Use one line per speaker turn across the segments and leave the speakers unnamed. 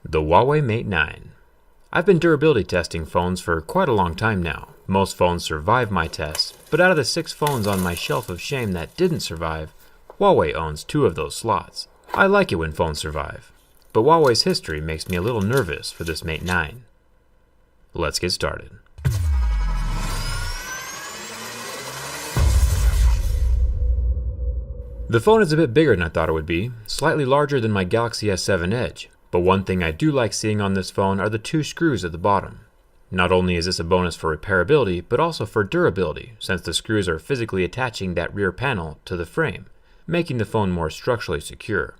The Huawei Mate 9. I've been durability testing phones for quite a long time now. Most phones survive my tests, but out of the 6 phones on my shelf of shame that didn't survive, Huawei owns 2 of those slots. I like it when phones survive, but Huawei's history makes me a little nervous for this Mate 9. Let's get started. The phone is a bit bigger than I thought it would be, slightly larger than my Galaxy S7 Edge, but one thing I do like seeing on this phone are the 2 screws at the bottom. Not only is this a bonus for repairability, but also for durability, since the screws are physically attaching that rear panel to the frame, making the phone more structurally secure.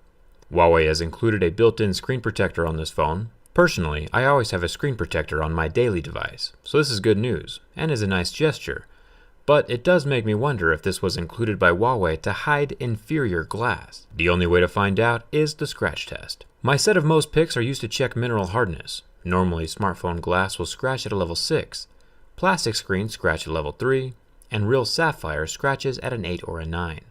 Huawei has included a built-in screen protector on this phone. Personally, I always have a screen protector on my daily device, so this is good news, and is a nice gesture. But it does make me wonder if this was included by Huawei to hide inferior glass. The only way to find out is the scratch test. My set of most picks are used to check mineral hardness. Normally, smartphone glass will scratch at a level 6, plastic screens scratch at level 3, and real sapphire scratches at an 8 or a 9.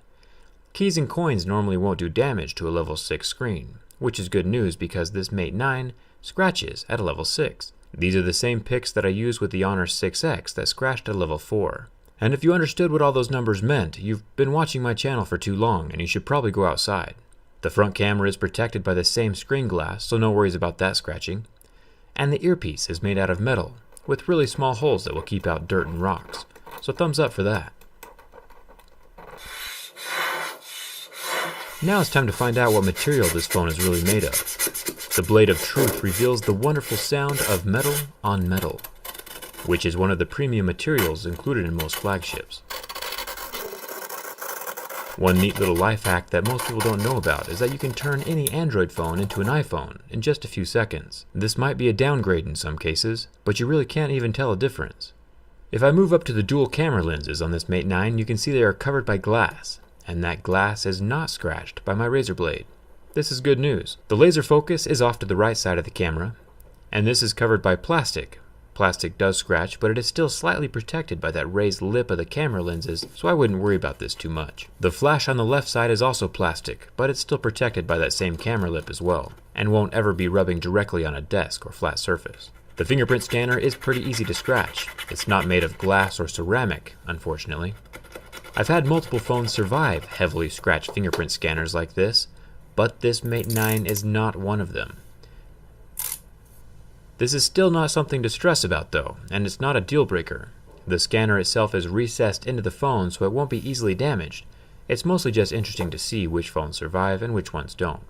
Keys and coins normally won't do damage to a level 6 screen, which is good news because this Mate 9 scratches at a level 6. These are the same picks that I used with the Honor 6X that scratched at level 4. And if you understood what all those numbers meant, you've been watching my channel for too long and you should probably go outside. The front camera is protected by the same screen glass, so no worries about that scratching. And the earpiece is made out of metal, with really small holes that will keep out dirt and rocks, so thumbs up for that. Now it's time to find out what material this phone is really made of. The Blade of Truth reveals the wonderful sound of metal on metal, which is one of the premium materials included in most flagships. One neat little life hack that most people don't know about is that you can turn any Android phone into an iPhone in just a few seconds. This might be a downgrade in some cases, but you really can't even tell a difference. If I move up to the dual camera lenses on this Mate 9, you can see they are covered by glass, and that glass is not scratched by my razor blade. This is good news. The laser focus is off to the right side of the camera, and this is covered by plastic. Plastic does scratch, but it is still slightly protected by that raised lip of the camera lenses, so I wouldn't worry about this too much. The flash on the left side is also plastic, but it's still protected by that same camera lip as well, and won't ever be rubbing directly on a desk or flat surface. The fingerprint scanner is pretty easy to scratch. It's not made of glass or ceramic, unfortunately. I've had multiple phones survive heavily scratched fingerprint scanners like this, but this Mate 9 is not one of them. This is still not something to stress about though, and it's not a deal breaker. The scanner itself is recessed into the phone so it won't be easily damaged. It's mostly just interesting to see which phones survive and which ones don't.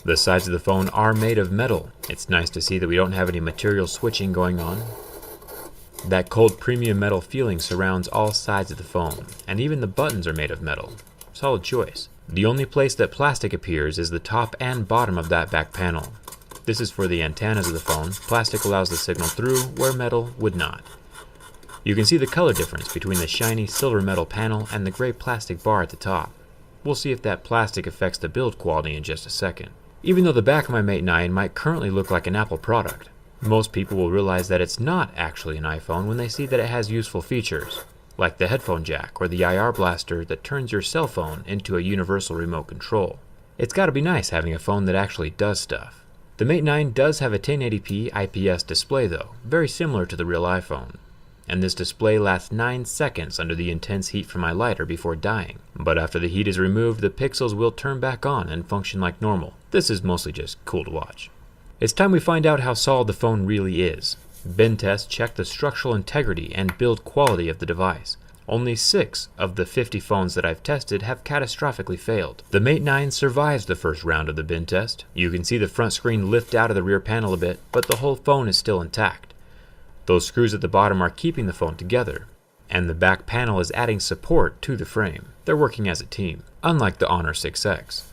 The sides of the phone are made of metal. It's nice to see that we don't have any material switching going on. That cold premium metal feeling surrounds all sides of the phone, and even the buttons are made of metal. Solid choice. The only place that plastic appears is the top and bottom of that back panel. This is for the antennas of the phone. Plastic allows the signal through where metal would not. You can see the color difference between the shiny silver metal panel and the gray plastic bar at the top. We'll see if that plastic affects the build quality in just a second. Even though the back of my Mate 9 might currently look like an Apple product, most people will realize that it's not actually an iPhone when they see that it has useful features, like the headphone jack or the IR blaster that turns your cell phone into a universal remote control. It's gotta be nice having a phone that actually does stuff. The Mate 9 does have a 1080p IPS display though, very similar to the real iPhone. And this display lasts 9 seconds under the intense heat from my lighter before dying. But after the heat is removed, the pixels will turn back on and function like normal. This is mostly just cool to watch. It's time we find out how solid the phone really is. Bin tests check the structural integrity and build quality of the device. Only 6 of the 50 phones that I've tested have catastrophically failed. The Mate 9 survives the first round of the bin test. You can see the front screen lift out of the rear panel a bit, but the whole phone is still intact. Those screws at the bottom are keeping the phone together, and the back panel is adding support to the frame. They're working as a team, unlike the Honor 6X.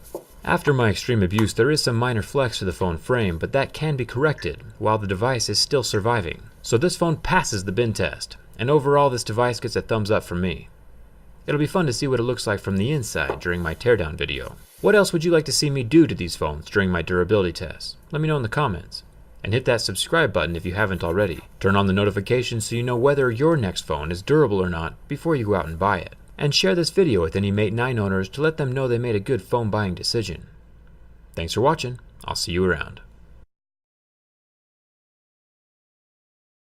After my extreme abuse, there is some minor flex to the phone frame, but that can be corrected while the device is still surviving. So this phone passes the bin test. And overall, this device gets a thumbs up from me. It'll be fun to see what it looks like from the inside during my teardown video. What else would you like to see me do to these phones during my durability tests? Let me know in the comments. And hit that subscribe button if you haven't already. Turn on the notifications so you know whether your next phone is durable or not before you go out and buy it. And share this video with any Mate 9 owners to let them know they made a good phone buying decision. Thanks for watching. I'll see you around.